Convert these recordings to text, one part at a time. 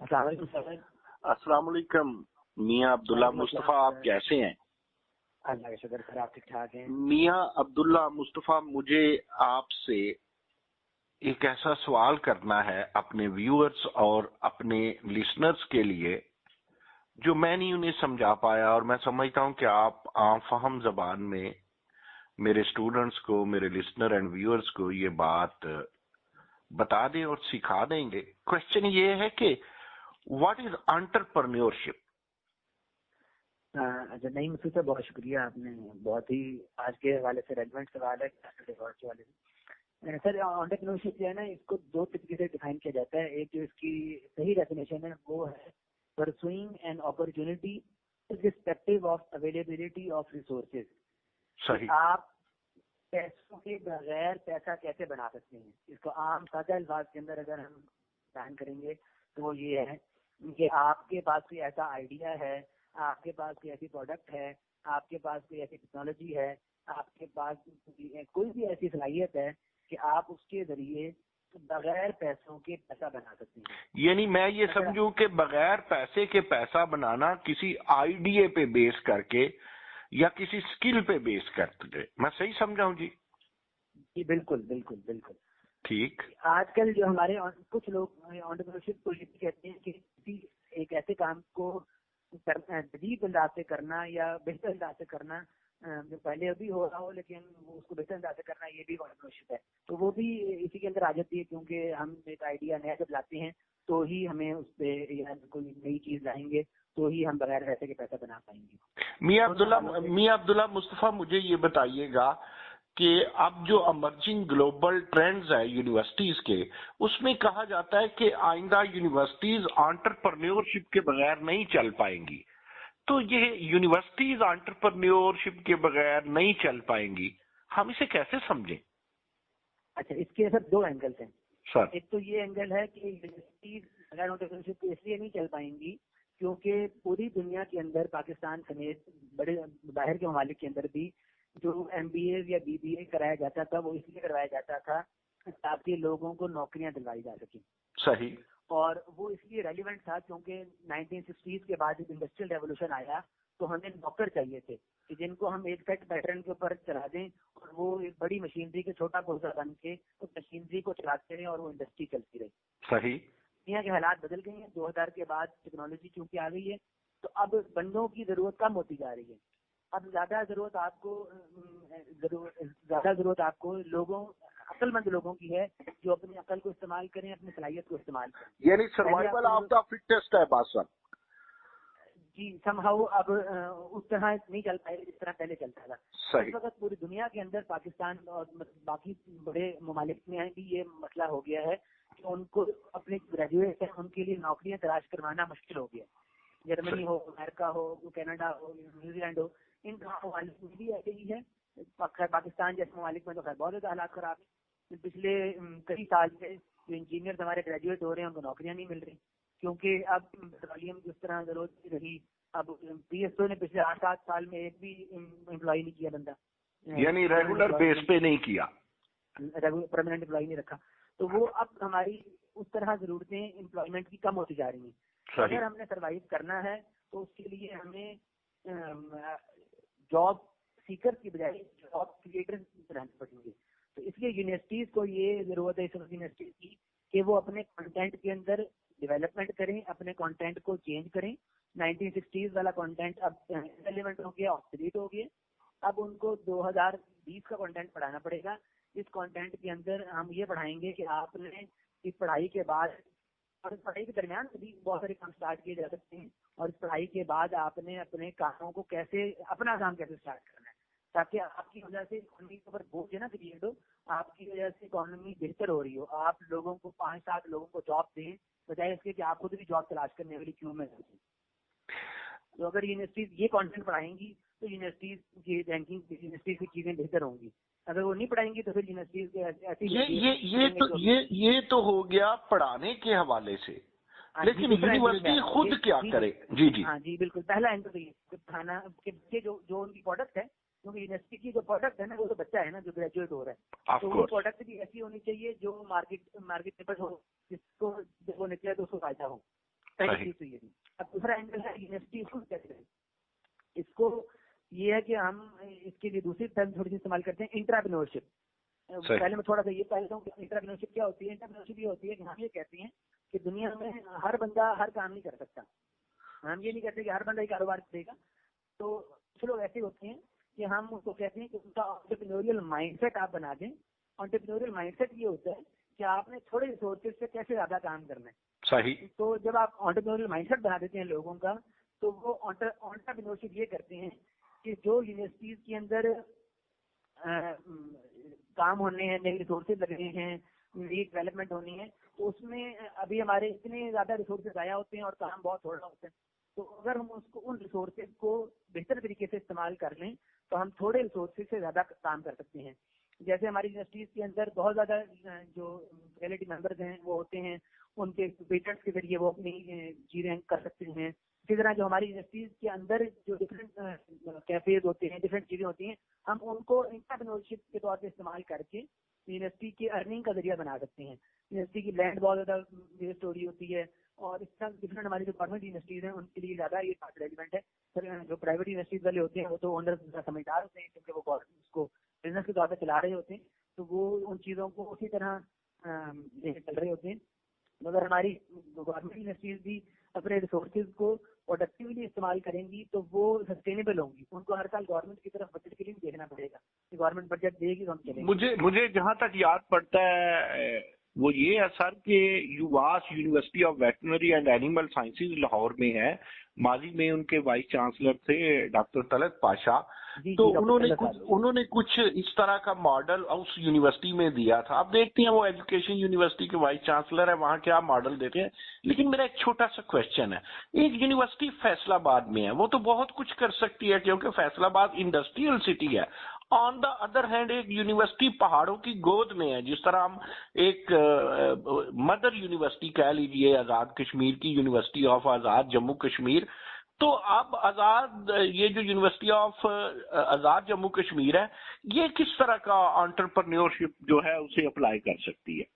अस्सलाम वालेकुम सर। अस्सलाम वालेकुम मियां अब्दुल्ला मुस्तफा, आप कैसे हैं? अल्लाह का शुक्र सर, आप ठीक ठाक हैं? मियां अब्दुल्ला मुस्तफा, मुझे आपसे एक ऐसा सवाल करना है अपने व्यूअर्स और अपने लिसनर्स के लिए जो मैं नहीं उन्हें समझा पाया, और मैं समझता हूं कि आप आम फहम जबान में मेरे स्टूडेंट्स को, मेरे लिसनर एंड व्यूअर्स को ये बात बता दें और सिखा देंगे। क्वेश्चन ये है कि व्हाट इज एंटरप्रेन्योरशिप? अच्छा, नहीं मुझसे तो बहुत शुक्रिया, आपने बहुत ही आज के हवाले से रेलिवेंट सवाल है के वाले से। सर, एंटरप्रेन्योरशिप जो है ना, इसको दो तरीके से डिफाइन किया जाता है। एक जो इसकी सही डेफिनेशन है वो है pursuing an opportunity respective of availability of resources. सही। आप पैसों के बगैर पैसा कैसे बना सकते हैं, इसको आम सादा अल्फाज के अंदर अगर हम बयान करेंगे तो वो ये है कि आपके पास कोई ऐसा आइडिया है, आपके पास कोई ऐसी प्रोडक्ट है, आपके पास कोई ऐसी टेक्नोलॉजी है, आपके पास कोई भी ऐसी सलाहियत है कि आप उसके जरिए बगैर पैसों के पैसा बना सकते हैं। यानी मैं ये समझूं कि बगैर पैसे के पैसा बनाना किसी आइडिया पे बेस करके या किसी स्किल पे बेस करके, मैं सही समझा हूं जी? जी बिल्कुल बिल्कुल बिल्कुल ठीक। आजकल जो हमारे कुछ लोग एंटरप्रेन्योरशिप को ये कहते हैं कि किसी एक ऐसे काम को जदीद अंदाज से करना या बेहतर अंदाज से करना, जो पहले अभी हो रहा हो लेकिन उसको बेहतर अंदाज से करना, ये भी एंटरप्रेन्योरशिप है। तो वो भी इसी के अंदर आ जाती है, क्योंकि हम एक आइडिया नया जब लाते हैं तो ही हमें उस पर या कोई नई चीज लाएंगे तो ही हम बगैर पैसे के पैसा बना पाएंगे। मियां अब्दुल्ला मुस्तफा, मुझे ये बताइएगा कि अब जो अमर्जिंग ग्लोबल ट्रेंड्स है यूनिवर्सिटीज के, उसमें कहा जाता है कि आइंदा यूनिवर्सिटीज एंटरप्रेन्योरशिप के बगैर नहीं चल पाएंगी। तो ये यूनिवर्सिटीज एंटरप्रेन्योरशिप के बगैर नहीं चल पाएंगी, हम इसे कैसे समझें? अच्छा, इसके सर दो एंगल्स हैं सर। एक तो ये एंगल है कि यूनिवर्सिटीज बगैर एंटरप्रेन्योरशिप इसलिए नहीं चल पाएंगी क्योंकि पूरी दुनिया के अंदर, पाकिस्तान समेत बड़े बाहर के ममालिक के अंदर भी जो MBA या BBA कराया जाता था वो इसलिए करवाया जाता था ताकि लोगों को नौकरियां दिलवाई जा सके। सही। और वो इसलिए रेलिवेंट था क्योंकि 1960s के बाद जब इंडस्ट्रियल रेवोल्यूशन आया तो हमें नौकर चाहिए थे कि जिनको हम एक सेट पैटर्न के ऊपर चला दें और वो एक बड़ी मशीनरी के छोटा पुर्जा बन के उस मशीनरी को चलाते रहे और वो इंडस्ट्री चलती रही। सही। दुनिया के हालात बदल गए हैं, 2000 के बाद टेक्नोलॉजी क्योंकि आ गई है तो अब बंदों की जरूरत कम होती जा रही है। अब ज्यादा जरूरत आपको लोगों, अक्लमंद लोगों की है जो अपनी अकल को इस्तेमाल करें, अपनी सलाहियत को इस्तेमाल करें। यानी सर्वाइवल ऑफ द फिटेस्ट है बादशाह जी, समहाउ अब उस तरह नहीं चल पाएगा जिस तरह पहले चलता था। सही। इस वक्त पूरी दुनिया के अंदर पाकिस्तान और बाकी बड़े ममालिक में भी ये मसला हो गया है कि उनको अपने ग्रेजुएट हैं उनके लिए नौकरियां तलाश करवाना मुश्किल हो गया। जर्मनी हो, अमेरिका हो, कनाडा हो, न्यूजीलैंड हो, इन ममालिक में भी ऐसे ही है। पाकिस्तान जैसे ममालिक में तो खैर बहुत ज्यादा हालात खराब है। पिछले कई साल से जो इंजीनियर हमारे ग्रेजुएट हो रहे हैं उनको नौकरियां नहीं मिल रही क्योंकि अब पेट्रोलियम जिस तरह जरूरत रही, अब PSO ने पिछले 8-7 साल में एक भी एम्प्लॉय नहीं किया बंदा, यानी रेगुलर बेस पे नहीं किया, परमानेंट एम्प्लॉय नहीं रखा। तो वो अब हमारी उस तरह जरूरतें एम्प्लॉयमेंट की कम होती जा रही हैं। अगर हमने सर्वाइव करना है तो उसके लिए हमें जॉब सीकर की बजाय जॉब क्रिएटर रहने पड़ेंगे। तो इसलिए यूनिवर्सिटीज को ये जरूरत है, यूनिवर्सिटीज की, कि वो अपने कंटेंट के अंदर डेवलपमेंट करें, अपने कंटेंट को चेंज करें। 1960s वाला कंटेंट अब रेलेवेंट हो गया, ऑब्सोलीट हो गया। अब उनको 2020 का कंटेंट पढ़ाना पड़ेगा। इस कंटेंट के अंदर हम ये पढ़ाएंगे कि आपने इस पढ़ाई के बाद और इस पढ़ाई के दरमियान भी बहुत सारे काम स्टार्ट किए जा सकते हैं, और इस पढ़ाई के बाद आपने अपने कामों को कैसे, अपना काम कैसे स्टार्ट करना है ताकि आपकी वजह से इकोनॉमी के ऊपर बोझ है ना क्रिएट हो, आपकी वजह से इकोनॉमी बेहतर हो रही हो, आप लोगों को 5-7 लोगों को जॉब दें बजाय इसके कि आप खुद भी जॉब तलाश करने वाली क्यों में। तो अगर यूनिवर्सिटीज ये कंटेंट पढ़ाएंगी तो यूनिवर्सिटीज की रैंकिंग, यूनिवर्सिटीज की चीजें बेहतर होंगी। अगर वो नहीं पढ़ाएंगी तो फिर यूनिवर्सिटीज ऐसी ये तो हो गया पढ़ाने के हवाले से, लेकिन यूनिवर्सिटी खुद क्या करे? जी जी, हाँ जी बिल्कुल। पहला एंड तो ये खाना के बच्चे जो उनकी प्रोडक्ट है, क्योंकि यूनिवर्सिटी की जो प्रोडक्ट है ना वो तो बच्चा है ना जो ग्रेजुएट हो रहा है, तो वो प्रोडक्ट भी ऐसी होनी चाहिए जो मार्केटेबल हो, जिसको जब वो निकले तो उसको फायदा हो। पहली चीज तो ये थी। अब दूसरा एंगल है यूनिवर्सिटी इसको कैसे करें। इसको ये है कि हम इसके लिए दूसरी टर्म थोड़ी सी इस्तेमाल करते हैं, इंट्राप्रेन्योरशिप। पहले मैं थोड़ा सा ये पहले हूँ कि इंट्राप्रेन्योरशिप क्या होती है। इंट्राप्रेन्योरशिप ये होती है कि हम ये कहते हैं कि दुनिया में हर बंदा हर काम नहीं कर सकता। हम ये नहीं कहते कि हर बंदा ही कारोबार करेगा। तो कुछ लोग ऐसे होते हैं कि हम उसको कहते हैं कि उनका एंटरप्रेन्योरियल माइंडसेट आप बना दें। एंटरप्रेन्योरियल माइंडसेट ये होता है कि आपने थोड़े रिसोर्सेज से कैसे ज्यादा काम करना है। सही। तो जब आप एंटरप्रेन्योरियल माइंडसेट बना देते हैं लोगों का, तो वो एंटरप्रेन्योरशिप ये करते हैं कि जो यूनिवर्सिटीज के अंदर काम होने हैं, नए रिसोर्सेज लगने हैं, नई डेवलपमेंट होनी है, तो उसमें अभी हमारे इतने ज्यादा रिसोर्सेज आया होते हैं और काम बहुत थोड़ा होता है। तो अगर हम उसको उन रिसोर्सेज को बेहतर तरीके से इस्तेमाल कर लें तो हम थोड़े रिसोर्सेज से ज्यादा काम कर सकते हैं। जैसे हमारी यूनिवर्सिटीज के अंदर बहुत ज्यादा जो फैकल्टी मेंबर्स हैं वो होते हैं, उनके पेटेंट्स के जरिए वो अपनी चीजें कर सकते हैं। इसी तरह जो हमारी यूनिवर्सिटीज के अंदर जो डिफरेंट कैफेज होते हैं, डिफरेंट चीजें होती हैं, हम उनको एंटरप्रेन्योरशिप के तौर पे इस्तेमाल करके यूनिवर्सिटी की अर्निंग का जरिया बना सकते हैं। यूनिवर्सिटी की लैंड बहुत ज्यादा वेस्ट हो रही होती है और इस तरह डिफरेंट हमारी जो गवर्नमेंट यूनिवर्सिटीज हैं उनके लिए ज्यादा ये बात रेलिवेंट है। सर जो प्राइवेट यूनिवर्सिटीज वाले होते हैं वो तो ओनर समझदार होते हैं क्योंकि वो उसको बिजनेस के तौर पर चला रहे होते हैं, तो वो उन चीजों को उसी तरह चल रहे होते हैं। मगर हमारी गवर्नमेंट यूनिवर्सिटीज भी अपने रिसोर्सेज को प्रोडक्टिवली इस्तेमाल करेंगी तो वो सस्टेनेबल होंगी। उनको हर साल गवर्नमेंट की तरफ बजट के लिए भी देखना पड़ेगा कि गवर्नमेंट बजट देगी तो हम चलेंगे। मुझे जहां तक याद पड़ता है वो ये है सर कि UVAS university of veterinary and animal sciences Lahore में है। माजी में उनके वाइस चांसलर थे डॉक्टर तलत पाशा। तो उन्होंने कुछ इस तरह का मॉडल उस यूनिवर्सिटी में दिया था। आप देखते हैं वो एजुकेशन यूनिवर्सिटी के वाइस चांसलर है, वहां क्या मॉडल देते हैं। लेकिन मेरा एक छोटा सा क्वेश्चन है, एक यूनिवर्सिटी फैसलाबाद में है, वो तो बहुत कुछ कर सकती है क्योंकि फैसलाबाद इंडस्ट्रियल सिटी है। ऑन द अदर हैंड एक यूनिवर्सिटी पहाड़ों की गोद में है, जिस तरह हम एक मदर यूनिवर्सिटी कह लीजिए आजाद कश्मीर की यूनिवर्सिटी ऑफ आजाद जम्मू कश्मीर। तो अब आजाद ये जो यूनिवर्सिटी ऑफ आजाद जम्मू कश्मीर है, ये किस तरह का एंटरप्रेन्योरशिप जो है उसे अप्लाई कर सकती है?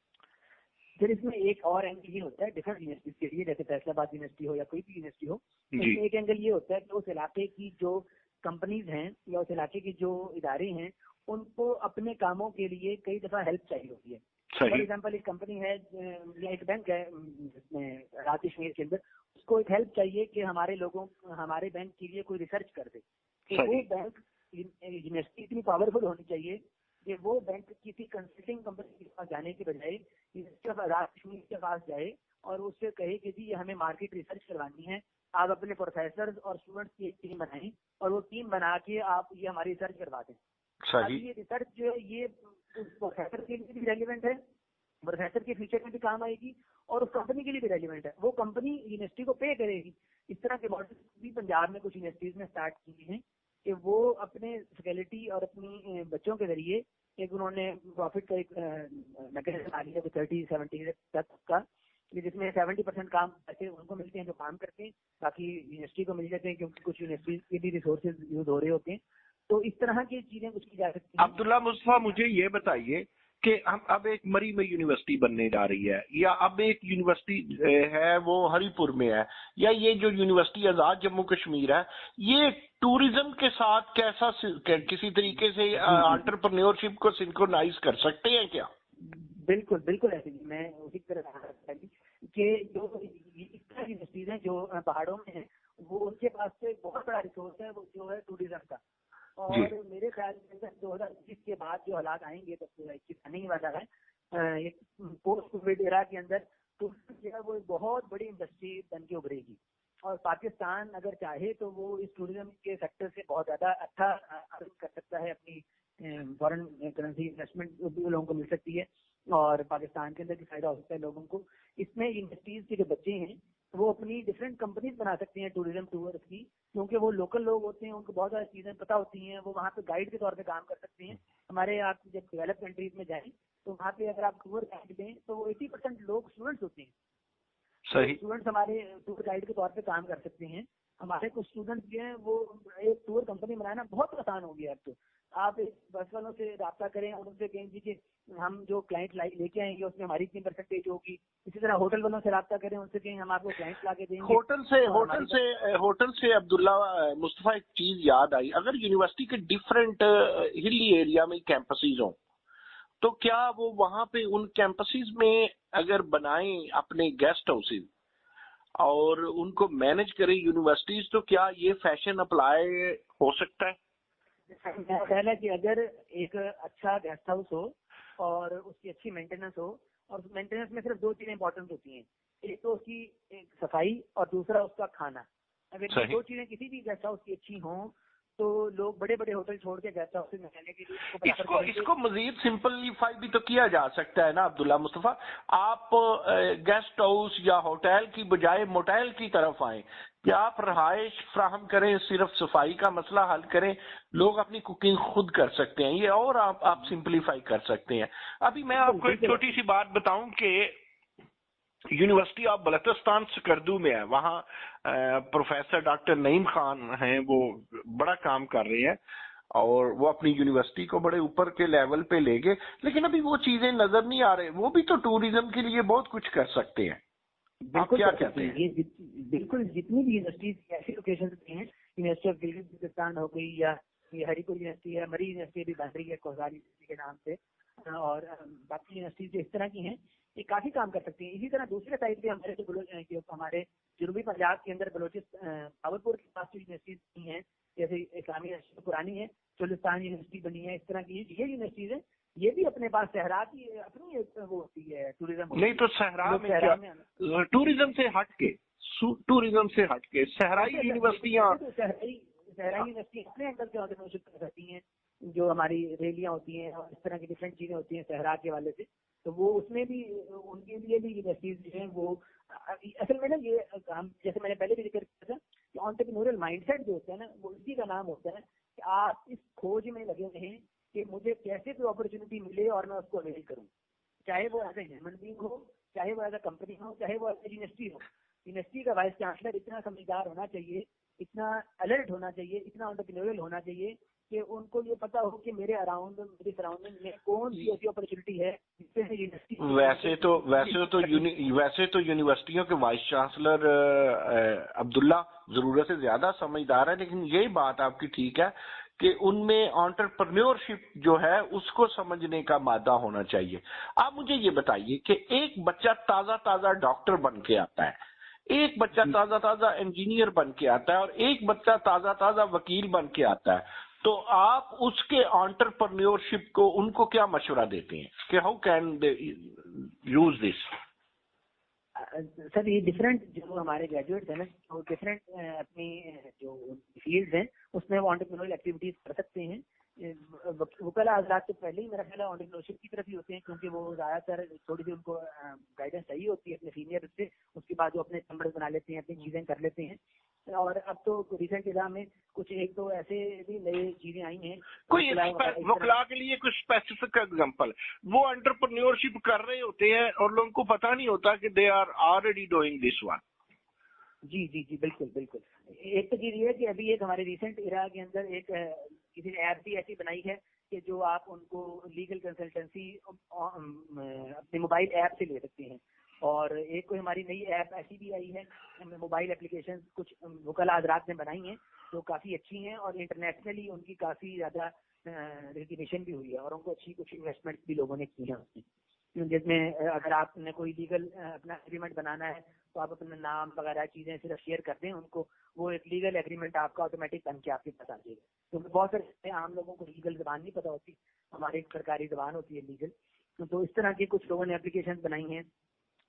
फिर इसमें एक और एंगल ये होता है डिफरेंट यूनिवर्सिटीज के लिए, जैसे फैसलाबाद यूनिवर्सिटी हो या कोई भी यूनिवर्सिटी हो, इसमें एक एंगल ये होता है कि उस इलाके की जो कंपनीज हैं या उस इलाके की जो इदारे हैं उनको अपने कामों के लिए कई दफा हेल्प चाहिए होती है। फॉर एग्जाम्पल एक कंपनी है या एक बैंक है आजाद कश्मीर के अंदर, उसको एक हेल्प चाहिए कि हमारे बैंक के लिए कोई रिसर्च कर दे। तो वो बैंक यूनिवर्सिटी इतनी पावरफुल होनी चाहिए कि वो बैंक किसी कंसल्टिंग कंपनी के पास जाने के बजाय यूनिवर्सिटी ऑफ आजाद कश्मीर के पास जाए और उससे कहे कि जी हमें मार्केट रिसर्च करवानी है, आप अपने प्रोफेसर और स्टूडेंट्स की एक टीम बनाएं और वो टीम बना के आप ये हमारी रिसर्च करवा दें। अब ये रिसर्च जो है ये प्रोफेसर के लिए भी रेलिवेंट है, प्रोफेसर के फ्यूचर में भी काम आएगी और उस कंपनी के लिए भी रेलिवेंट है। वो कंपनी यूनिवर्सिटी को पे करेगी। इस तरह के मॉडल भी पंजाब में कुछ यूनिवर्सिटीज में स्टार्ट किए हैं कि वो अपने फैकल्टी और अपनी बच्चों के जरिए एक उन्होंने प्रॉफिट का एक मैकेनिज्म आ लिया 30-70 तक का, जिसमें 70% काम पैसे उनको मिलते हैं जो काम करते हैं, बाकी यूनिवर्सिटी को मिल जाते हैं क्योंकि कुछ यूनिवर्सिटी के भी रिसोर्सेज यूज हो रहे होते हैं। तो इस तरह की चीजें कुछ की जा सकती हैं। अब्दुल्ला मुस्तफा, मुझे ये बताइए कि हम अब एक मरी में यूनिवर्सिटी बनने जा रही है या अब एक यूनिवर्सिटी है वो हरिपुर में है, या ये जो यूनिवर्सिटी आजाद जम्मू कश्मीर है ये टूरिज्म के साथ कैसा किसी तरीके से एंटरप्रेन्योरशिप को सिंक्रोनाइज कर सकते हैं क्या? बिल्कुल बिल्कुल ऐसे ही मैं उसी तरह कि जो यूनिवर्सिटीज हैं जो पहाड़ों में है वो उनके पास तो एक बहुत बड़ा रिसोर्स है वो जो है टूरिज्म का। और मेरे ख्याल में 2021 के बाद जो हालात आएंगे, तो 2021 आने ही वाला है, एक पोस्ट कोविड एरा के अंदर टूरिज्म जो है वो बहुत बड़ी इंडस्ट्री बन के उभरेगी और पाकिस्तान अगर चाहे तो वो इस टूरिज्म के सेक्टर से बहुत ज्यादा अच्छा अर्न कर सकता है। अपनी फॉरेन करेंसी इन्वेस्टमेंट लोगों को मिल सकती है और पाकिस्तान के अंदर भी फायदा हो सकता है लोगों को। इसमें यूनिवर्सिटीज के जो बच्चे हैं वो अपनी डिफरेंट कंपनीज बना सकते हैं टूरिज्म टूर्स की, क्योंकि वो लोकल लोग होते हैं, उनको बहुत सारी चीजें पता होती हैं, वो वहाँ पे गाइड के तौर पे काम कर सकते हैं। हमारे आप जब डेवलप कंट्रीज में जाएं तो वहाँ पे अगर आप टूर गाइड दें तो 80% लोग स्टूडेंट्स होते हैं। सही। स्टूडेंट्स हमारे टूर गाइड के तौर पे काम कर सकते हैं। हमारे कुछ स्टूडेंट्स जो हैं वो एक टूर कंपनी बनाना बहुत आसान हो गया। अब तो आप बस वालों से राब्ता करें और उनसे कहें जी कि हम जो क्लाइंट लेके आएंगे उसमें हमारी इतनी परसेंटेज होगी। इसी तरह होटल वालों से राब्ता करें, उनसे कहें हम आपको क्लाइंट ला के देंगे। होटल से अब्दुल्ला मुस्तफा एक चीज याद आई, अगर यूनिवर्सिटी के डिफरेंट हिली एरिया में कैंपसेस हों तो क्या वो वहां पे उन कैंपसेस में अगर बनाएं अपने गेस्ट हाउसेज और उनको मैनेज करें यूनिवर्सिटीज, तो क्या ये फैशन अप्लाई हो सकता है? मेरा ख्याल है कि अगर एक अच्छा गेस्ट हाउस हो और उसकी अच्छी मेंटेनेंस हो, और मेंटेनेंस में सिर्फ दो चीजें इंपॉर्टेंट होती हैं, एक तो उसकी एक सफाई और दूसरा उसका खाना। अगर ये दो चीजें किसी भी गेस्ट हाउस की अच्छी हों तो लोग बड़े बड़े होटल छोड़ के गेस्ट हाउस में रहने के लिए इसको मजीद सिंपलीफाई भी तो किया जा सकता है ना अब्दुल्ला मुस्तफा। आप गेस्ट हाउस या होटल की बजाय मोटेल की तरफ आए कि आप रहायश फ्राहम करें, सिर्फ सफाई का मसला हल करें, लोग अपनी कुकिंग खुद कर सकते हैं, ये और आप सिंपलीफाई कर सकते हैं। अभी मैं आपको एक छोटी सी बात बताऊं कि यूनिवर्सिटी ऑफ बलूचिस्तान सकर्दू में है, वहाँ प्रोफेसर डॉक्टर नईम खान हैं, वो बड़ा काम कर रहे हैं और वो अपनी यूनिवर्सिटी को बड़े ऊपर के लेवल पे ले गए, लेकिन अभी वो चीजें नजर नहीं आ रही। वो भी तो टूरिज्म के लिए बहुत कुछ कर सकते हैं। आप क्या कहते हैं? ये बिल्कुल, जितनी भी यूनिवर्सिटीज ऐसी लोकेशन पे हैं, यूनिवर्सिटी ऑफ गिलगित हो गई या ये हरिपुर यूनिवर्सिटी है, मरी यूनिवर्सिटी भी बन रही है कोसारी यूनिवर्सिटी के नाम से, और बाकी यूनिवर्सिटीज जो इस तरह की हैं ये काफी काम कर सकती हैं। इसी तरह दूसरे साइड पे हमारे जनूबी पंजाब के अंदर भावलपुर के पास जो यूनिवर्सिटीज हैं, जैसे इस्लामी यूनिवर्सिटी पुरानी है, चोलिस्तान यूनिवर्सिटी बनी है, इस तरह की ये यूनिवर्सिटीज है, ये भी अपने पास सहरा की अपनी वो होती है टूरिज्म। नहीं तो सहरा में क्या टूरिज्म से हटके सहराई यूनिवर्सिटियां, सहराई यूनिवर्सिटी अपने अंदर से ऑर्गेनाइजेशन कर सकती हैं, जो हमारी रैलियां होती हैं और इस तरह की डिफरेंट चीजें होती हैं सहरा के वाले से, तो वो उसमें भी उनके लिए भी यूनिवर्सिटीज जो है वो असल में ना, ये हम जैसे मैंने पहले भी जिक्र किया था कि एंटरप्रेन्योरियल माइंडसेट जो होता है ना, वो इसी का नाम होता है कि आप इस खोज में लगे रहे कि मुझे कैसे कोई अपॉर्चुनिटी मिले और मैं उसको अवेल करूं, चाहे वो एज ए ह्यूमन बीइंग हो, चाहे वो एज ए कंपनी हो, चाहे वो एज ए यूनिवर्सिटी हो। यूनिवर्सिटी का वाइस चांसलर इतना समझदार होना चाहिए, इतना अलर्ट होना चाहिए, इतना एंटरप्रेन्योरियल होना चाहिए कि उनको ये पता हो कि मेरे अराउंड, मेरी सराउंडिंग में कौन सी ऐसी अपॉर्चुनिटी है जिससे यूनिवर्सिटी। वैसे तो यूनिवर्सिटियों के वाइस चांसलर अब्दुल्ला जरूरत से ज्यादा समझदार है, लेकिन यही बात आपकी ठीक है कि उनमें एंटरप्रेन्योरशिप जो है उसको समझने का मादा होना चाहिए। आप मुझे ये बताइए कि एक बच्चा ताजा डॉक्टर बन के आता है, एक बच्चा ताजा इंजीनियर बन के आता है और एक बच्चा ताजा वकील बन के आता है, तो आप उसके एंटरप्रेन्योरशिप को उनको क्या मशवरा देते हैं कि how can they use this? Sir ये डिफरेंट जो हमारे ग्रेजुएट्स हैं ना, वो डिफरेंट अपनी जो फील्ड हैं उसमें वो एंटरप्रेन्योरियल एक्टिविटीज कर सकते हैं। वकला हजरात तो पहले ही मेरा ख्याल है एंटरप्रेन्योरशिप की तरफ ही होते हैं, क्योंकि वो ज्यादातर थोड़ी सी उनको गाइडेंस चाहिए होती है अपने सीनियर से, उसके बाद वो अपने नंबर बना लेते हैं, अपनी चीजें कर लेते हैं। और अब तो रिसेंट एग्जाम में कुछ एक दो ऐसे भी नई चीजें आई हैं। कोई वकला के लिए कुछ स्पेसिफिक एग्जांपल, वो एंटरप्रेन्योरशिप कर रहे होते हैं और लोगों को पता नहीं होता कि they are already doing this one. जी बिल्कुल। एक तो चीज ये है कि अभी एक हमारे रिसेंट इरा के अंदर एक किसी ने ऐप भी ऐसी बनाई है कि जो आप उनको लीगल कंसल्टेंसी अपने मोबाइल ऐप से ले सकते हैं। और एक कोई हमारी नई ऐप ऐसी भी आई है, मोबाइल एप्लीकेशन कुछ वकला हजरात ने बनाई हैं जो काफी अच्छी हैं और इंटरनेशनली उनकी काफी ज्यादा रिकग्निशन भी हुई है और उनको अच्छी कुछ इन्वेस्टमेंट भी लोगों ने की है उसमें, जिसमें अगर आपने कोई लीगल अपना एग्रीमेंट बनाना है तो आप अपना नाम वगैरह चीजें सिर्फ शेयर कर दें उनको, वो एक लीगल एग्रीमेंट आपका ऑटोमेटिक बन के आपके पास आ जाएगा। क्योंकि बहुत सारे आम लोगों को लीगल जबान नहीं पता होती, हमारी एक सरकारी जबान होती है लीगल, तो इस तरह की कुछ लोगों ने एप्लीकेशन बनाई हैं,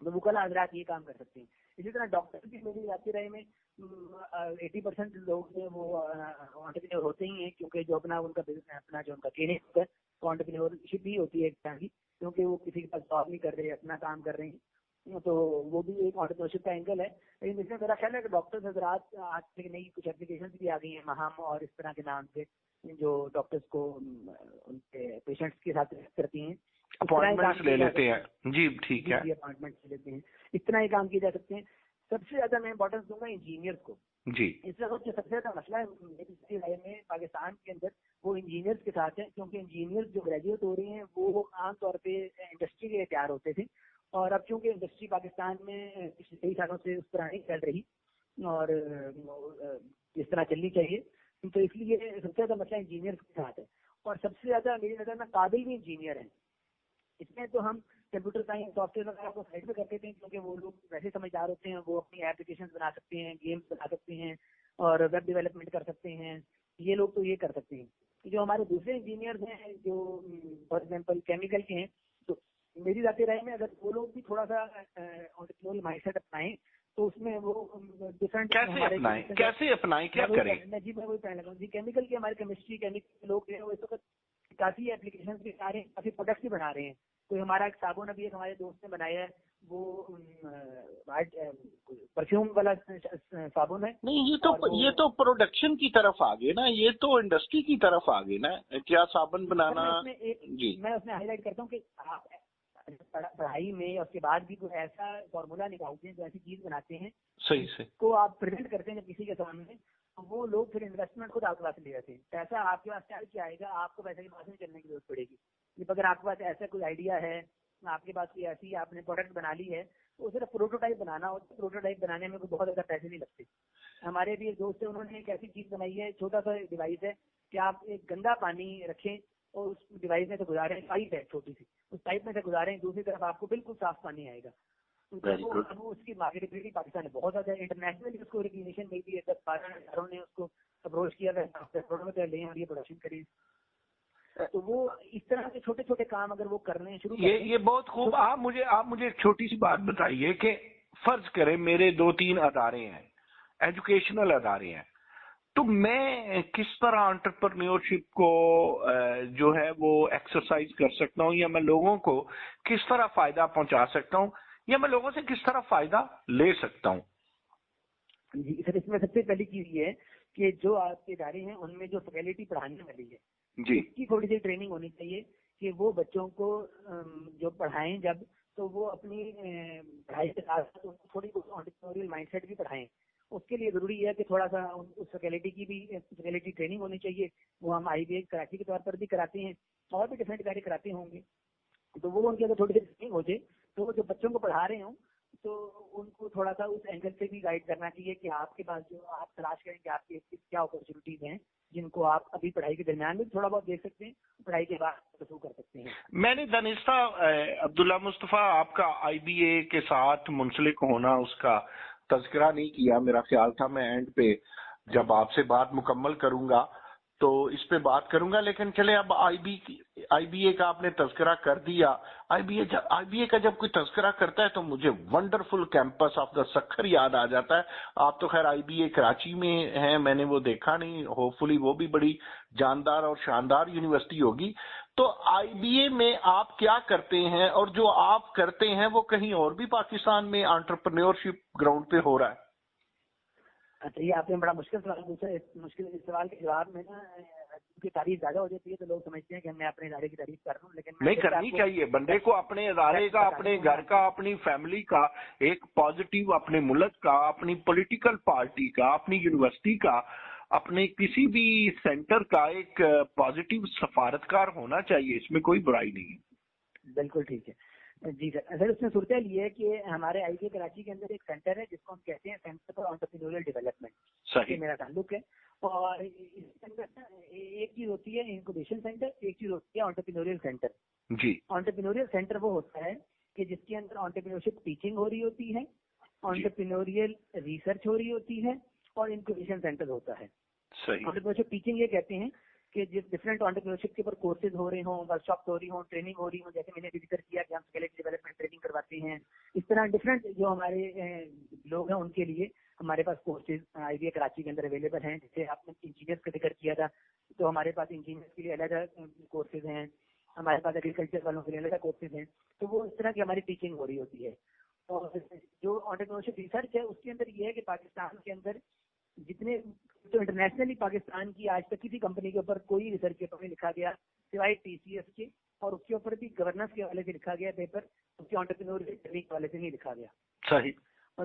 तो वकला हजरात ये काम कर सकते हैं। इसी तरह डॉक्टर की मेरी आपकी राय में 80% लोग जो वो एंटरप्रेन्योर होते ही हैं, क्योंकि जो अपना उनका अपना जो उनका क्लिनिक है वो एंटरप्रेन्योरशिप ही होती है एक तरह की, क्योंकि वो किसी के पास जॉब नहीं कर रहे, अपना काम कर रहे हैं, तो वो भी एक एंटरप्रेन्योरशिप का एंगल है। लेकिन इसमें मेरा ख्याल है कि डॉक्टर्स हजरात आज नई कुछ एप्लीकेशन भी आ गई हैं, महाम और इस तरह के नाम से, जो डॉक्टर्स को उनके पेशेंट्स के साथ करती हैं, अपॉइंटमेंट ले लेते हैं। जी ठीक है, अपॉइंटमेंट ले लेते हैं, इतना ही काम किए जा सकते हैं। सबसे ज्यादा मैं इंपॉर्टेंस दूंगा इंजीनियर्स को जी। इस वक्त जो सबसे ज्यादा मसला है मेरी राय में पाकिस्तान के अंदर वो इंजीनियर्स के साथ है, क्योंकि इंजीनियर्स जो ग्रेजुएट हो रहे हैं वो आमतौर पे इंडस्ट्री के लिए तैयार होते थे, और अब चूंकि इंडस्ट्री पाकिस्तान में पिछले कई सालों से उस तरह नहीं चल रही और जिस तरह चलनी चाहिए, तो इसलिए सबसे ज्यादा मसला इंजीनियर्स के साथ है। और सबसे ज्यादा मेरी नजर में काबिल भी इंजीनियर हैं। इसमें तो हम कंप्यूटर साइंस सॉफ्टवेयर वगैरह को साइड में कर देते हैं, क्योंकि वो लोग वैसे समझदार होते हैं, वो अपनी एप्लीकेशन बना सकते हैं, गेम्स बना सकते हैं और वेब डेवलपमेंट कर सकते हैं, ये लोग तो ये कर सकते हैं। जो हमारे दूसरे इंजीनियर्स हैं जो फॉर एग्जाम्पल केमिकल के हैं, तो मेरी जाती राय में अगर वो लोग भी थोड़ा सा एंटरप्रेन्योरियल माइंडसेट अपनाएं तो उसमें वो डिफरेंट कैसे अपनाएं क्या करें। जी मैं वही कहने लगा जी, केमिकल के हमारे केमिस्ट्री केमिकल लोग हैं वो इस वक्त काफी एप्लीकेशन भी बना रहे हैं, काफी प्रोडक्ट्स भी बना रहे हैं। कोई हमारा एक साबुन अभी एक हमारे दोस्त ने बनाया है, वो परफ्यूम वाला साबुन है। नहीं ये तो प्रोडक्शन की तरफ आ गए ना, ये तो इंडस्ट्री की तरफ आ गए ना, क्या साबुन बनाना। जी मैं उसमें हाईलाइट करता हूँ कि आप पढ़ाई में और उसके बाद भी कोई ऐसा फॉर्मूला निकालते हैं, जो ऐसी चीज बनाते हैं सही से को आप प्रेजेंट करते हैं किसी के सामने, तो वो लोग फिर इन्वेस्टमेंट खुद आपके पास ले जाते हैं। पैसा आपके पास क्या आएगा, आपको पैसे के पास नहीं चलने की जरूरत पड़ेगी। अगर आपके पास ऐसा कोई आइडिया है, आपके पास कोई ऐसी आपने प्रोडक्ट बना ली है, तो सिर्फ प्रोटोटाइप बनाना हो, प्रोटोटाइप बनाने में कोई बहुत ज्यादा पैसे नहीं लगते। हमारे भी एक दोस्त है, उन्होंने एक ऐसी चीज बनाई है, छोटा सा डिवाइस है कि आप एक गंदा पानी रखें और उस डिवाइस में से गुजारें, पाइप है छोटी सी, उस पाइप में से गुजारें, दूसरी तरफ आपको बिल्कुल साफ पानी आएगा। तो उसकी मार्केटेबिलिटी पाकिस्तान में बहुत ज्यादा इंटरनेशनली उसको रिकग्निशन मिलती है। 10-12 शहरों ने उसको अप्रोच किया है लें और ये प्रोडक्शन करें। तो वो इस तरह के छोटे छोटे काम अगर वो करने शुरू ये बहुत खूब। तो आप मुझे एक छोटी सी बात बताइए कि फर्ज करें मेरे 2-3 अदारे हैं, एजुकेशनल अदारे हैं, तो मैं किस तरह एंटरप्रेन्योरशिप को जो है वो एक्सरसाइज कर सकता हूँ, या मैं लोगों को किस तरह फायदा पहुंचा सकता हूँ, या मैं लोगों से किस तरह फायदा ले सकता हूँ। जी सर, इसमें सबसे पहली चीज ये है कि जो आपके इदारे हैं उनमें जो फैकल्टी पढ़ाने वाली है जी, उसकी थोड़ी सी ट्रेनिंग होनी चाहिए कि वो बच्चों को जो पढ़ाएं जब, तो वो अपनी पढ़ाई के साथ साथ उनको थोड़ी एंटरप्रेन्योरियल माइंडसेट भी पढ़ाएं। उसके लिए जरूरी है कि थोड़ा सा उस फैकल्टी की भी फैकल्टी ट्रेनिंग होनी चाहिए। वो हम IBA कराची के तौर पर भी कराते हैं और भी डिफरेंट कार्य कराते होंगे, तो वो उनकी अगर थोड़ी सी ट्रेनिंग हो जाए तो जो बच्चों को पढ़ा रहे हों तो उनको थोड़ा सा उस एंगल से भी गाइड करना चाहिए कि आपके पास जो आप तलाश करें कि आपके क्या अपॉर्चुनिटीज हैं जिनको आप अभी पढ़ाई के दरमियान भी थोड़ा बहुत देख सकते हैं, पढ़ाई के बाद परसू कर सकते हैं। मैंने दानिस्ता अब्दुल्ला मुस्तफा आपका IBA के साथ मुंसलिक होना उसका तज़किरा नहीं किया। मेरा ख्याल था मैं एंड पे जब आपसे बात मुकम्मल करूंगा तो इस पे बात करूंगा, लेकिन चले अब IBA का आपने तज़किरा कर दिया। IBA का जब कोई तज़किरा करता है तो मुझे wonderful campus of the Sukkur याद आ जाता है। आप तो खैर IBA कराची में हैं, मैंने वो देखा नहीं, होपफुली वो भी बड़ी जानदार और शानदार यूनिवर्सिटी होगी। तो IBA में आप क्या करते हैं, और जो आप करते हैं वो कहीं और भी पाकिस्तान में एंटरप्रेन्योरशिप ग्राउंड पे हो रहा है? अच्छा, ये आपने बड़ा मुश्किल सवाल पूछा। मुश्किल सवाल के जवाब में ना की तारीफ ज्यादा हो जाती है तो लोग समझते हैं कि मैं अपने इदारे की तारीफ कर रहा हूँ, लेकिन नहीं करनी चाहिए। बंदे को अपने इदारे का, अपने घर का, अपनी फैमिली का एक पॉजिटिव, अपने मुल्क का, अपनी पॉलिटिकल पार्टी का, अपनी यूनिवर्सिटी का, अपने किसी भी सेंटर का एक पॉजिटिव सफारतकार होना चाहिए। इसमें कोई बुराई नहीं है। बिल्कुल ठीक है जी सर। उसमें सूरत ये है कि हमारे IBA कराची के अंदर एक सेंटर है जिसको हम कहते हैं सेंटर फॉर एंटरप्रेन्योरियल डेवलपमेंट। सही, मेरा ताल्लुक है। और इसके अंदर एक चीज होती है इंक्यूबेशन सेंटर, एक चीज होती है एंटरप्रेन्योरियल सेंटर। जी, एंटरप्रेन्योरियल सेंटर वो होता है कि जिसके अंदर एंटरप्रेन्योरशिप टीचिंग हो रही होती है, एंटरप्रेन्योरियल रिसर्च हो रही होती है और इंक्यूबेशन सेंटर होता है। सही, एंटरप्रेन्योरशिप टीचिंग ये कहते हैं कि जिस डिफरेंट एंटरप्रेन्योरशिप के ऊपर कोर्सेज हो रहे हों, वर्कशॉप हो रही हो, ट्रेनिंग हो रही हो, जैसे मैंने जिक्र किया कि हम स्किल डेवलपमेंट ट्रेनिंग करवाते हैं, इस तरह डिफरेंट जो हमारे लोग हैं उनके लिए हमारे पास कोर्सेज IBA कराची के अंदर अवेलेबल हैं। जैसे आपने इंजीनियर्स का जिक्र किया था, तो हमारे पास इंजीनियर्स के लिए अलग कोर्सेज हैं, हमारे पास एग्रीकल्चर वालों के लिए अलग कोर्सेज हैं। तो वो इस तरह की हमारी टीचिंग हो रही होती है। और जो एंटरप्रेन्योरशिप रिसर्च है उसके अंदर ये है कि पाकिस्तान के अंदर जितने तो इंटरनेशनली पाकिस्तान की आज तक किसी कंपनी के ऊपर कोई रिसर्च पेपर नहीं लिखा गया सिवाय TCS के, और उसके ऊपर भी गवर्नेंस के हवाले से लिखा गया पेपर, उसके एंटरप्रेन्योरशिप टेक्निक के हवाले से नहीं लिखा गया। सही।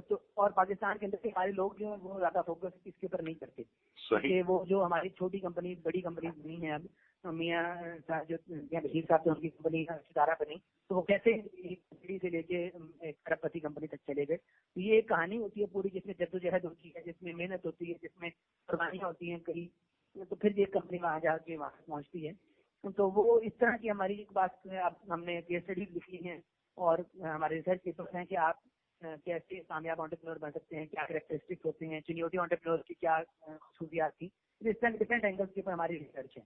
तो और पाकिस्तान के अंदर के हमारे लोग जो हैं वो ज्यादा फोकस इसके ऊपर नहीं करते, सही। वो जो हमारी छोटी कंपनी बड़ी कंपनी बनी है अब, मियाँ साहब जो मियाँ बशीर साहब थे उनकी कंपनी सितारा बनी, तो वो कैसे एक पीढ़ी से लेके एक खरबपति कंपनी तक चले गए। तो ये एक कहानी होती है पूरी, जिसमें जद्दोजहद होती है, जिसमें मेहनत होती है, जिसमें कुर्बानियाँ होती हैं कई, तो फिर ये कंपनी वहाँ जाके वहाँ पहुँचती है। तो वो इस तरह की हमारी एक बात है। अब हमने केस स्टडीज लिखी हैं और हमारे रिसर्च पेपर्स हैं कि आप कैसे कामयाब एंटरप्रेन्योर बन सकते हैं, क्या कैरेक्टरिस्टिक्स होते हैं, चुनियोटी एंटरप्रेन्योर की क्या खूबियात थी। इस तरह डिफरेंट एंगल्स के ऊपर हमारी रिसर्च है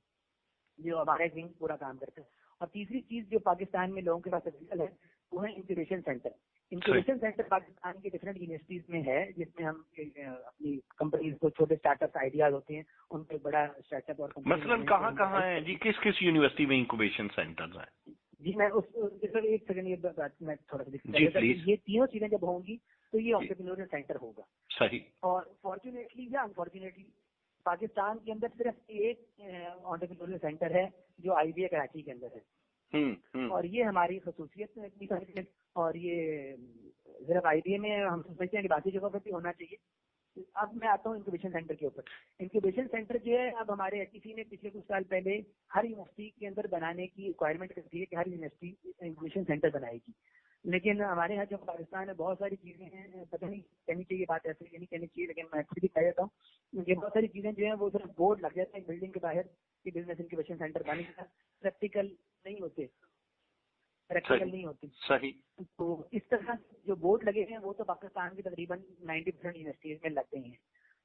जो हमारा एक विंग पूरा काम करता है। और तीसरी चीज जो पाकिस्तान में लोगों के पास अवेलेबल है वो है incubation centre. Incubation centre Pakistan के डिफरेंट यूनिवर्सिटीज में है, जिसमें हम अपनी कंपनीज को, छोटे स्टार्टअप आइडियाज होते हैं उनको एक बड़ा स्टार्टअप और मसलन कहाँ है जी, किस किस यूनिवर्सिटी में इंक्यूबेशन सेंटर्स हैं? जी मैं उस एक सेकंड ये बात मैं थोड़ा सा जी प्लीज। ये तीनों चीजें जब होंगी तो ये एंटरप्रेन्योरियल सेंटर होगा। सही। और फॉर्चुनेटली या अनफॉर्चुनेटली पाकिस्तान के अंदर सिर्फ एक एंटरप्रेन्योरियल सेंटर है जो IBA कराची के अंदर है। और ये हमारी खसूसियत है। और ये सिर्फ IBA में हम समझते हैं कि बाकी जगहों पर भी होना चाहिए। अब मैं आता हूँ इंक्यूबेशन सेंटर के ऊपर। इंक्यूबेशन सेंटर जो है, अब हमारे HEC ने पिछले कुछ साल पहले हर यूनिवर्सिटी के अंदर बनाने की रिक्वायरमेंट करती है कि हर यूनिवर्सिटी इंक्यूबेशन सेंटर बनाएगी। लेकिन हमारे यहाँ जो पाकिस्तान में बहुत सारी चीजें हैं, पता नहीं कहनी चाहिए बात ऐसे नहीं कहनी चाहिए, लेकिन मैं खुद भी कह देता हूँ कि बहुत सारी चीजें जो है वो सिर्फ बोर्ड लग जाता है बिल्डिंग के बाहर कि बिजनेस इंक्यूबेशन सेंटर बनेगा, प्रैक्टिकल नहीं होते, प्रैक्टिकल नहीं होती। सही। तो इस तरह जो बोर्ड लगे हैं वो तो पाकिस्तान की तकरीबन 90% यूनिवर्सिटीज में लगते हैं,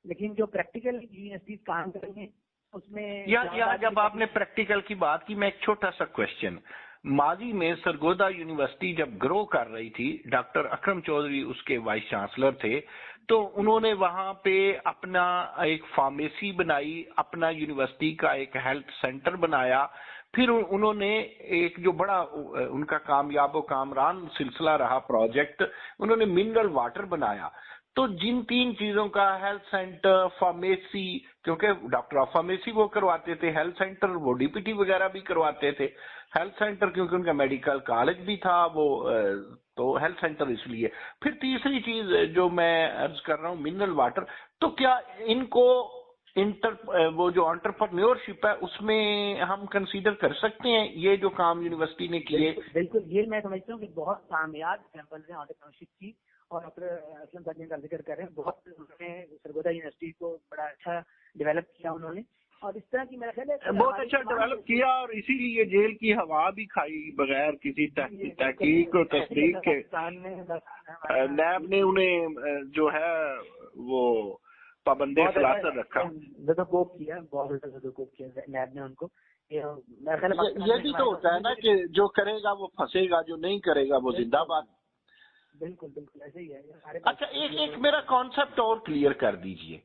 लेकिन जो प्रैक्टिकल यूनिवर्सिटीज काम करेंगे उसमें या जब आपने प्रैक्टिकल की बात की, मैं एक छोटा सा क्वेश्चन, माजी में सरगोदा यूनिवर्सिटी जब ग्रो कर रही थी, डॉक्टर अकरम चौधरी उसके वाइस चांसलर थे, तो उन्होंने वहां पे अपना एक फार्मेसी बनाई, अपना यूनिवर्सिटी का एक हेल्थ सेंटर बनाया, फिर उन्होंने एक जो बड़ा उनका कामयाब कामरान सिलसिला रहा प्रोजेक्ट, उन्होंने मिनरल वाटर बनाया। तो जिन तीन चीजों का, हेल्थ सेंटर, फार्मेसी, क्योंकि डॉक्टर ऑफ फार्मेसी वो करवाते थे, हेल्थ सेंटर वो DPT वगैरह भी करवाते थे, हेल्थ सेंटर क्योंकि उनका मेडिकल कॉलेज भी था वो, तो हेल्थ सेंटर इसलिए। फिर तीसरी चीज जो मैं अर्ज कर रहा हूँ, मिनरल वाटर, तो क्या इनको वो जो एंटरप्रेन्योरशिप है उसमें हम कंसीडर कर सकते हैं, ये जो काम यूनिवर्सिटी ने किए? बिल्कुल, ये मैं समझता हूँ कि बहुत कामयाब एग्जाम्पल है एंटरप्रेन्योरशिप की, और डॉक्टर असलम साहब का जिक्र कर रहे हैं, बहुत उन्होंने सरगोदा यूनिवर्सिटी को बड़ा अच्छा डेवलप किया उन्होंने, और इस तरह की मेरा ख्याल है बहुत अच्छा डेवलप किया, और इसीलिए जेल की हवा भी खाई बगैर किसी तहकीक और तस्दीक के। नैब ने उन्हें जो है वो पाबंदी सलासर रखा, ज़दोकोप किया, बहुत ज़दोकोप किया नैब ने उनको। ये भी तो होता है ना कि जो करेगा वो फंसेगा, जो नहीं करेगा वो जिंदाबाद। बिल्कुल बिल्कुल ऐसे ही है। अच्छा, एक मेरा कॉन्सेप्ट और क्लियर कर दीजिए।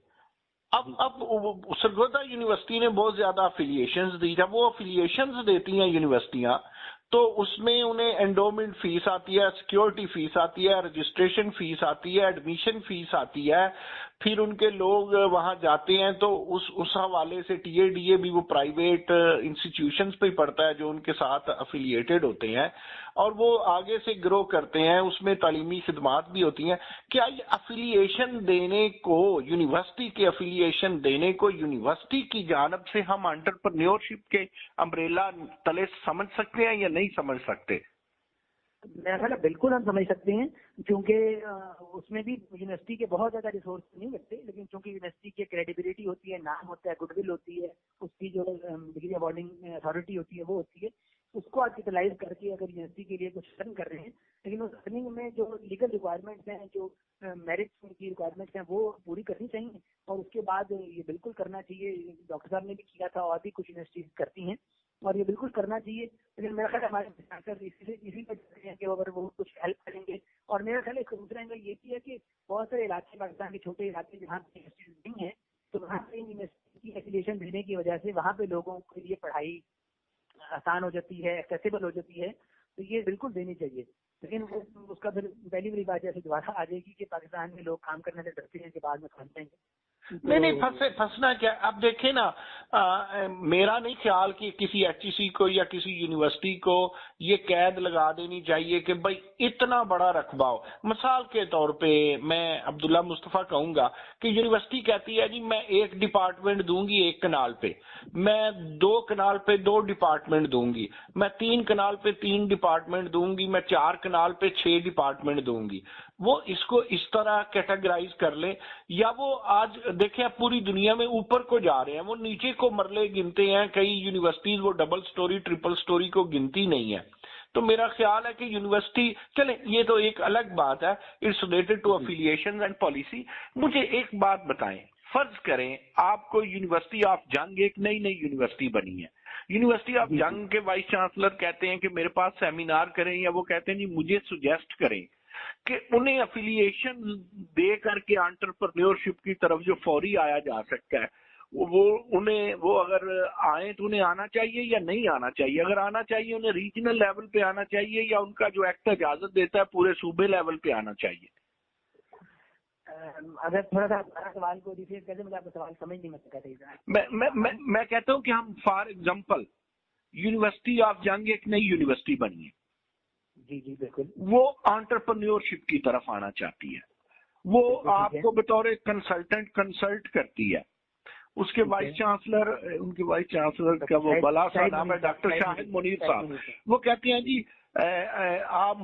अब सरगोदा यूनिवर्सिटी ने बहुत ज्यादा अफिलिएशंस दी, जब वो अफिलिएशंस देती हैं यूनिवर्सिटियां, तो उसमें उन्हें एंडोमेंट फीस आती है, सिक्योरिटी फीस आती है, रजिस्ट्रेशन फीस आती है, एडमिशन फीस आती है, फिर उनके लोग वहां जाते हैं, तो उस हवाले से TADA भी वो प्राइवेट इंस्टीट्यूशंस पे पड़ता है जो उनके साथ अफिलिएटेड होते हैं, और वो आगे से ग्रो करते हैं, उसमें तालीमी खिदमात भी होती हैं। क्या ये अफिलिएशन देने को, यूनिवर्सिटी के अफिलिएशन देने को यूनिवर्सिटी की जानब से हम एंटरप्रेन्योरशिप के अम्ब्रेला तले समझ सकते हैं या नहीं समझ सकते? मेरा ख्याल है बिल्कुल हम समझ सकते हैं, क्योंकि उसमें भी यूनिवर्सिटी के बहुत ज्यादा रिसोर्स नहीं लगते, लेकिन क्योंकि यूनिवर्सिटी की क्रेडिबिलिटी होती है, नाम होता है, गुडविल होती है, उसकी जो डिग्री अवार्डिंग अथॉरिटी होती है वो होती है, उसको आज यूटिलाइज करके अगर यूनिवर्सिटी के लिए कुछ अर्न कर रहे हैं, लेकिन उस अर्निंग में जो लीगल रिक्वायरमेंट्स हैं, जो मेरिट की रिक्वायरमेंट्स हैं, वो पूरी करनी चाहिए। और उसके बाद ये बिल्कुल करना चाहिए, डॉक्टर साहब ने भी किया था और भी कुछ यूनिवर्सिटीज करती हैं, और ये बिल्कुल करना चाहिए। लेकिन मेरा ख्याल हमारे छात्र इसी पर हैं कि अगर वो कुछ हेल्प करेंगे। और मेरा ख्याल इसका दूसरा एंगल ये भी है कि बहुत सारे इलाके, पाकिस्तान के छोटे इलाके जहाँ यूनिवर्सिटीज नहीं है, तो वहाँ पे यूनिवर्सिटी की एफिलिएशन देने की वजह से वहाँ पे लोगों के लिए पढ़ाई आसान हो जाती है, एक्सेसिबल हो जाती है, तो ये बिल्कुल देनी चाहिए। लेकिन उसका फिर पहली बात जैसे दोबारा आ जाएगी कि पाकिस्तान में लोग काम करने से डरते हैं कि बाद में समझ जाएंगे। नहीं फंसना क्या। अब देखें ना, मेरा नहीं ख्याल कि किसी एचईसी को या किसी यूनिवर्सिटी को ये कैद लगा देनी चाहिए कि भाई इतना बड़ा रकबा हो। मिसाल के तौर पे मैं अब्दुल्ला मुस्तफा कहूंगा कि यूनिवर्सिटी कहती है जी मैं 1 डिपार्टमेंट दूंगी 1 कनाल पे, मैं 2 कनाल पे 2 डिपार्टमेंट दूंगी, मैं 3 कनाल पे 3 डिपार्टमेंट दूंगी, मैं 4 कनाल पे 6 डिपार्टमेंट दूंगी। वो इसको इस तरह कैटेगराइज कर ले, या वो आज देखें आप पूरी दुनिया में ऊपर को जा रहे हैं, वो नीचे को मरले गिनते हैं। कई यूनिवर्सिटीज वो डबल स्टोरी ट्रिपल स्टोरी को गिनती नहीं है। तो मेरा ख्याल है कि यूनिवर्सिटी, चले ये तो एक अलग बात है, it's related to affiliation and policy. मुझे एक बात बताएं, फर्ज करें आपको यूनिवर्सिटी ऑफ जंग एक नई यूनिवर्सिटी बनी है, यूनिवर्सिटी ऑफ जंग के वाइस चांसलर कहते हैं कि मेरे पास सेमिनार करें, या वो कहते हैं जी मुझे सुजेस्ट करें कि उन्हें अफिलिएशन दे करके एंटरप्रेन्योरशिप की तरफ जो फौरी आया जा सकता है, वो अगर आए तो उन्हें आना चाहिए या नहीं आना चाहिए। अगर आना चाहिए उन्हें रीजनल लेवल पे आना चाहिए, या उनका जो एक्ट इजाजत देता है पूरे सूबे लेवल पे आना चाहिए। अगर थोड़ा सा सवाल को रिपीट कर दे, मुझे आपका सवाल समझ नहीं आता। मैं कहता हूँ कि हम फॉर एग्जांपल यूनिवर्सिटी ऑफ जंग एक नई यूनिवर्सिटी बनी है, जी बिल्कुल, वो एंटरप्रेन्योरशिप की तरफ आना चाहती है, वो आपको बतौर कंसल्टेंट कंसल्ट करती है। उसके वाइस चांसलर, उनके वाइस चांसलर का वो बला सा नाम है डॉक्टर शाहिद मुनीर साहब, वो कहते हैं जी आप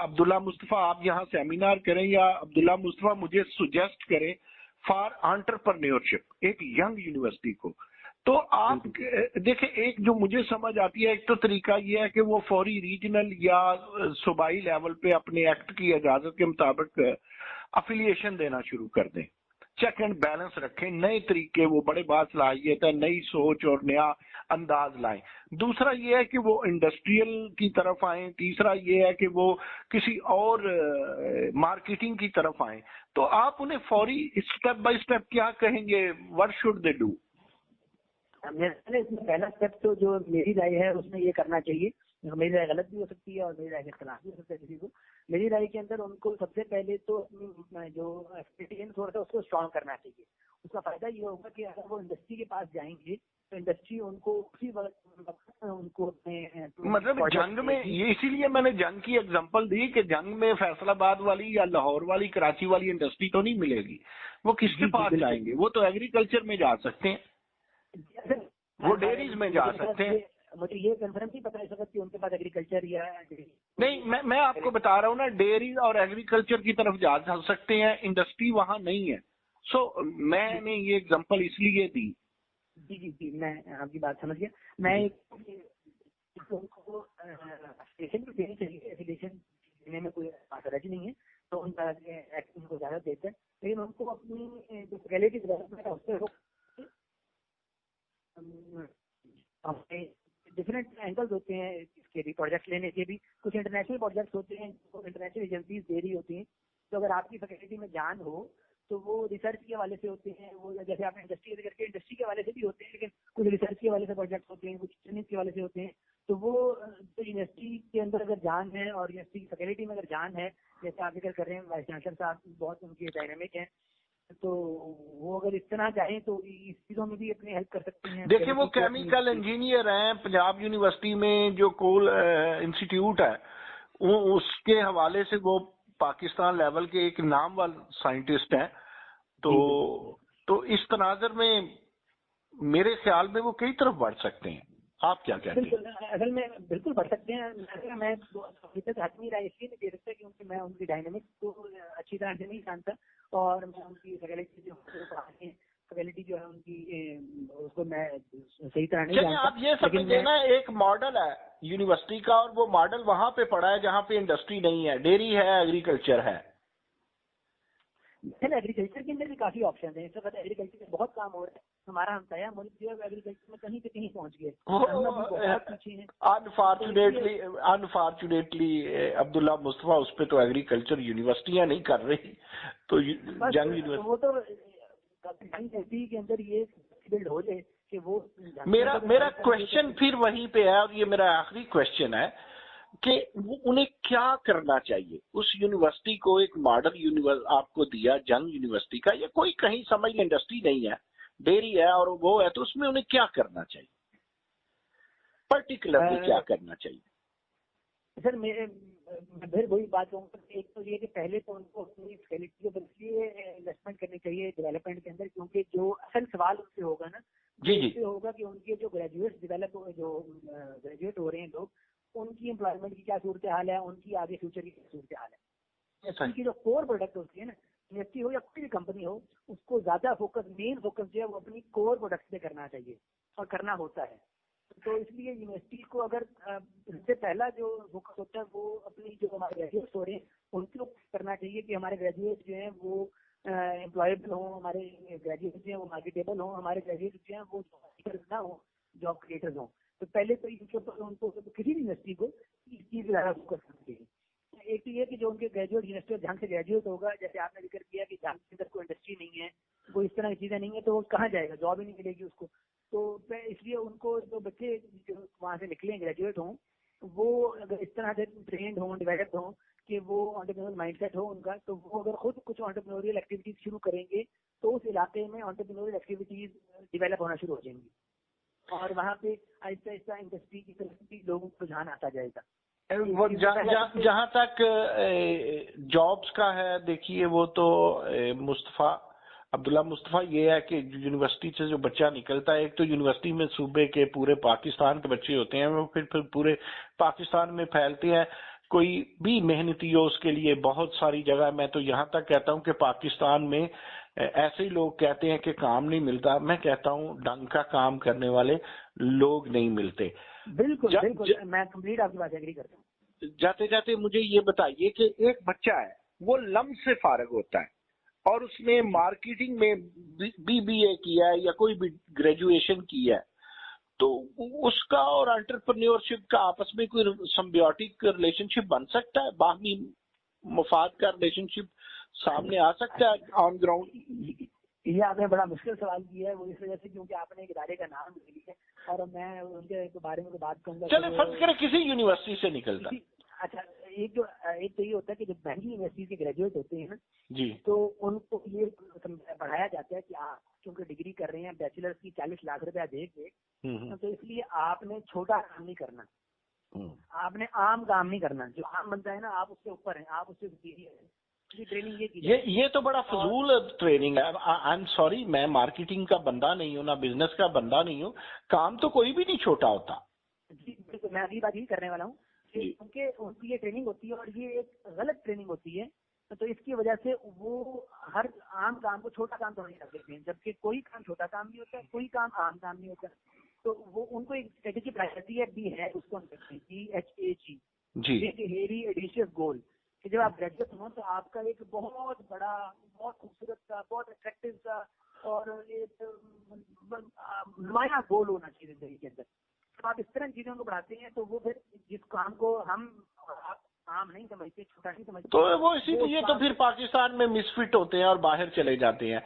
अब्दुल्ला मुस्तफा आप यहाँ सेमिनार करें, या अब्दुल्ला मुस्तफा मुझे सुजेस्ट करें फॉर एंटरप्रेन्योरशिप एक यंग यूनिवर्सिटी को। तो आप देखें, एक जो मुझे समझ आती है, एक तो तरीका ये है कि वो फौरी रीजनल या सूबाई लेवल पे अपने एक्ट की इजाजत के मुताबिक अफिलिएशन देना शुरू कर दें, चेक एंड बैलेंस रखें, नए तरीके, वो बड़े बात सलाहियत है, नई सोच और नया अंदाज लाएं। दूसरा ये है कि वो इंडस्ट्रियल की तरफ आए, तीसरा ये है कि वो किसी और मार्केटिंग की तरफ आए। तो आप उन्हें फौरी स्टेप बाय स्टेप क्या कहेंगे, व्हाट शुड दे डू? इसमें पहला स्टेप तो जो मेरी राय है उसमें ये करना चाहिए, मेरी राय गलत भी हो सकती है और मेरी राय के खिलाफ भी हो सकता है किसी को। मेरी राय के अंदर उनको सबसे पहले तो अपनी जो एक्सपेक्टेशन होता है उसको स्ट्रॉन्ग करना चाहिए। उसका फायदा ये होगा कि अगर वो इंडस्ट्री के पास जाएंगे तो इंडस्ट्री उनको उसी वक्त उनको मतलब जंग में, ये इसीलिए मैंने जंग की एग्जांपल दी कि जंग में फैसलाबाद वाली या लाहौर वाली कराची वाली इंडस्ट्री तो नहीं मिलेगी। वो किसके पास जाएंगे? वो तो एग्रीकल्चर में जा सकते हैं, वो डेयरीज में जा सकते हैं। मुझे ये कंफर्म नहीं पता इस वक्त कि उनके पास एग्रीकल्चर या नहीं, मैं आपको बता रहा हूँ ना, डेयरी और एग्रीकल्चर की तरफ जा सकते हैं, इंडस्ट्री वहां नहीं है। सो मैंने ये एग्जांपल इसलिए दी। जी मैं आपकी बात समझ गया। मैं उनको एफिलिएशन भी देनी चाहिए, एफिलिएशन देने में कोई असरज नहीं है, तो उनका एक्ट उनको ज्यादा देते हैं, लेकिन उनको अपनी जो फैकल्टी डेवलपमेंट है उससे डिफरेंट एंगल्स होते हैं इसके भी, प्रोजेक्ट लेने के भी कुछ इंटरनेशनल प्रोजेक्ट होते हैं जो इंटरनेशनल एजेंसीज दे रही होती हैं। तो अगर आपकी फैकल्टी में जान हो तो वो रिसर्च के हवाले से होते हैं, वो जैसे आपने इंडस्ट्री करके इंडस्ट्री के हवाले से भी होते हैं, लेकिन कुछ रिसर्च के हवाले से प्रोजेक्ट होते हैं, कुछ ट्रेनिंग के हवाले से होते हैं। तो वो जो यूनिवर्सिटी के अंदर अगर जान है और यूनिवर्सिटी की फैकल्टी में अगर जान है, जैसे आप जिक्र कर रहे हैं वाइस चांसलर साहब बहुत उनकी डायनेमिक है, तो वो अगर इस तरह चाहें तो इस चीजों में भी अपनी हेल्प कर सकते हैं। देखिए वो केमिकल इंजीनियर हैं, पंजाब यूनिवर्सिटी में जो कोल इंस्टीट्यूट है उसके हवाले से वो पाकिस्तान लेवल के एक नामवर साइंटिस्ट हैं। तो इस तनाजर में मेरे ख्याल में वो कई तरफ बढ़ सकते हैं। आप क्या कहते हैं? असल में बिल्कुल बढ़ सकते हैं। मैं अभी तक हतमी राय इसलिए नहीं दे सकता क्योंकि मैं उनकी डायनेमिक्स को अच्छी तरह से नहीं जानता, और मैं उनकी फैकल्टी जो है उनकी उसको मैं सही तरह नहीं जानता। आप ये समझिए ना, एक मॉडल है यूनिवर्सिटी का, और वो मॉडल वहां पे पड़ा है जहाँ पे इंडस्ट्री नहीं है, डेयरी है, एग्रीकल्चर है। एग्रीकल्चर के अंदर भी काफी ऑप्शन है, इससे पता है एग्रीकल्चर में बहुत काम हो रहा है। हमारा हमसाया मुल्क जो है एग्रीकल्चर में कहीं से कहीं पहुंच गए, बहुत पीछे हैं। अनफॉर्चुनेटली अब्दुल्ला मुस्तफा उस पे तो एग्रीकल्चर यूनिवर्सिटियां नहीं कर रही, तो जंग यूनिवर्सिटी वो तो के अंदर ये बिल्ड हो जाए कि वो मेरा क्वेश्चन फिर वहीं पे है, और ये मेरा आखिरी क्वेश्चन है। कि उन्हें क्या करना चाहिए। उस यूनिवर्सिटी को एक मॉडल यूनिवर्सिटी आपको दिया, यंग यूनिवर्सिटी का, या कोई कहीं समझ इंडस्ट्री नहीं है, डेयरी है और वो है, तो उसमें उन्हें क्या करना चाहिए, पर्टिकुलरली क्या करना चाहिए? सर मैं फिर वही बात कहूँगा, एक तो ये कि पहले तो उनको अपनी स्केलिटी के बदले इन्वेस्टमेंट करनी चाहिए डेवलपमेंट के अंदर, क्योंकि जो असल सवाल उनसे होगा ना, जी जी उससे होगा कि उनके जो ग्रेजुएट हो रहे हैं लोग, उनकी एम्प्लॉयमेंट की क्या सूरत हाल है, उनकी आगे फ्यूचर की क्या सूरत हाल है। उनकी जो कोर प्रोडक्ट होती है ना, यूनिवर्सिटी हो या कोई भी कंपनी हो, उसको ज्यादा मेन फोकस जो है वो अपनी कोर प्रोडक्ट पे करना चाहिए और करना होता है। तो इसलिए यूनिवर्सिटी को अगर सबसे पहला जो फोकस होता है वो अपनी जो हमारे ग्रेजुएट्स हो रहे हैं उनके ऊपर करना चाहिए कि हमारे ग्रेजुएट जो हैं वो एम्प्लॉयबल हों, हमारे ग्रेजुएट जो हैं वो मार्केटेबल हों, हमारे ग्रेजुएट जो हैं वो ना हो, जॉब क्रिएटर्स हों। तो पहले तो इनके ऊपर उनको किसी भी यूनिवर्सिटी को इस चीज ज्यादा फोकस करना चाहिए। एक तो ये कि जो उनके ग्रेजुएट यूनिवर्सिटी ध्यान से ग्रेजुएट होगा, जैसे आपने जिक्र किया कि जहाँ के अंदर कोई इंडस्ट्री नहीं है, कोई इस तरह की चीजें नहीं है, तो वो कहाँ जाएगा, जॉब ही नहीं मिलेगी उसको। तो इसलिए उनको जो बच्चे जो वहाँ से निकले ग्रेजुएट हों, वो अगर इस तरह से ट्रेंड हों, डेवलप्ड हों कि वो एंटरप्रेन्योर माइंडसेट हो उनका, तो वो अगर खुद कुछ एंटरप्रेन्योरियल एक्टिविटीज शुरू करेंगे तो उस इलाके में एंटरप्रेन्योरियल एक्टिविटीज डेवलप होना शुरू हो जाएंगी और वहाँ पे आहिस्ता आहिस्ता इंडस्ट्री की तरफ भी लोगों को रुझान आता जाएगा। वो जहाँ तक जॉब्स का है, देखिए वो तो अब्दुल्ला मुस्तफा, ये है कि यूनिवर्सिटी से जो बच्चा निकलता है, एक तो यूनिवर्सिटी में सूबे के पूरे पाकिस्तान के बच्चे होते हैं, वो फिर पूरे पाकिस्तान में फैलते हैं। कोई भी मेहनती हो उसके लिए बहुत सारी जगह, मैं तो यहाँ तक कहता हूँ कि पाकिस्तान में ऐसे ही लोग कहते हैं कि काम नहीं मिलता, मैं कहता हूँ ढंग का काम करने वाले लोग नहीं मिलते। बिल्कुल बिल्कुल, मैं कंप्लीट आपकी बात एग्री करता हूँ। जाते जाते मुझे ये बताइए कि एक बच्चा है, वो लम से फारिग होता है और उसने मार्केटिंग में बीबीए किया है या कोई भी ग्रेजुएशन किया है, तो उसका और एंटरप्रेन्योरशिप का आपस में कोई सिम्बियोटिक रिलेशनशिप बन सकता है, बाहमी मुफाद का रिलेशनशिप सामने आ सकता है ऑन ग्राउंड? ये आपने बड़ा मुश्किल सवाल किया है, वो इस वजह से क्योंकि आपने एक इदारे का नाम ले लिया है और मैं उनके बारे में बात करूंगा। चले फर्ज करें किसी यूनिवर्सिटी से निकलता। अच्छा, एक तो ये होता है कि जब महंगी यूनिवर्सिटी के ग्रेजुएट होते हैं जी, तो उनको ये पढ़ाया जाता है कि आप क्योंकि डिग्री कर रहे हैं, बैचलर्स की 40 लाख रुपया दे के, तो इसलिए आपने छोटा काम नहीं करना, आपने आम काम नहीं करना। जो आम बनता है ना, आप उसके ऊपर हैं, आप उससे सुपीरियर हैं। ट्रेनिंग ये तो बड़ा फजूल ट्रेनिंग है। आई एम सॉरी, मैं मार्केटिंग का बंदा नहीं हूँ, ना बिजनेस का बंदा नहीं हूँ, काम तो कोई भी नहीं छोटा होता। जी बिल्कुल, मैं अगली बात यही करने वाला हूँ, क्योंकि उनकी ये ट्रेनिंग होती है और ये एक गलत ट्रेनिंग होती है, तो इसकी वजह से वो हर आम काम को छोटा काम तो नहीं कर देते हैं, जबकि कोई काम छोटा काम नहीं होता, कोई काम आम काम नहीं होता। तो वो उनको एक स्ट्रेटेजी प्रायोरिटी है, बी है, उसको BHAG जी, हेरी एडिशियस गोल, कि जब आप ग्रेजुएट हो तो आपका एक बहुत बड़ा, बहुत खूबसूरत सा, बहुत अट्रैक्टिव सा और एक नुमाया गोल होना चाहिए जिंदगी के अंदर। तो आप इस तरह चीजों को बढ़ाते हैं तो वो फिर जिस काम को हम आम नहीं समझते, छोटा नहीं समझते, तो वो इसीलिए तो फिर पाकिस्तान में मिसफिट होते हैं और बाहर चले जाते हैं।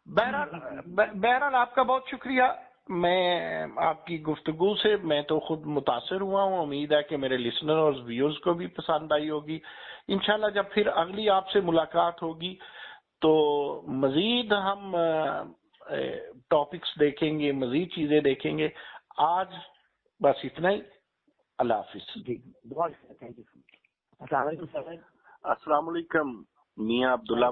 बहरहाल आपका बहुत शुक्रिया। मैं आपकी गुफ्तगू से मैं तो खुद मुतासिर हुआ हूँ। उम्मीद है कि मेरे लिसनर और व्यूअर्स को भी पसंद आई होगी। इंशाल्लाह जब फिर अगली आपसे मुलाकात होगी तो मजीद हम टॉपिक्स देखेंगे, मजीद चीजें देखेंगे। आज बस इतना ही। अल्लाह हाफिज। जी, बहुत थैंक यू। अस्सलाम वालेकुम। अस्सलाम वालेकुम मियां अब्दुल्ला।